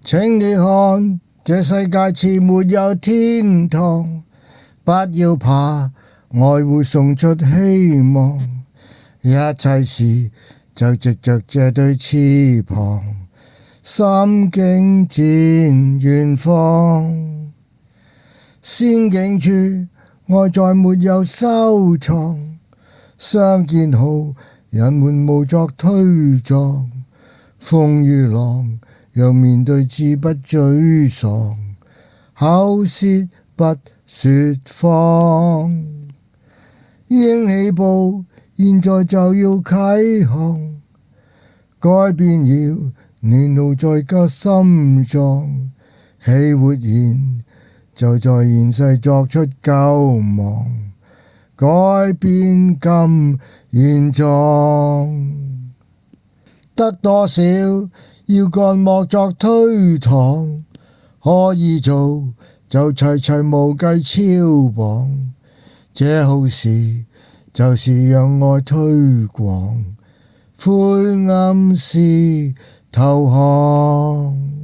請你看，這世界似沒有天堂，不要怕，愛會送出希望，一切事就藉着這對翅膀，心境展遠方。仙境處，愛再沒有收藏，相見好，人們無作推撞，風與浪，讓面對志不沮喪，口舌不說謊。應起步，現在就要啟航，改變要你腦再加心臟，起活現就在現世作出救亡，改變今現狀。得多少要幹莫作推搪，可以做就齊齊無計超磅，這好事就是讓愛推廣，灰暗是投降。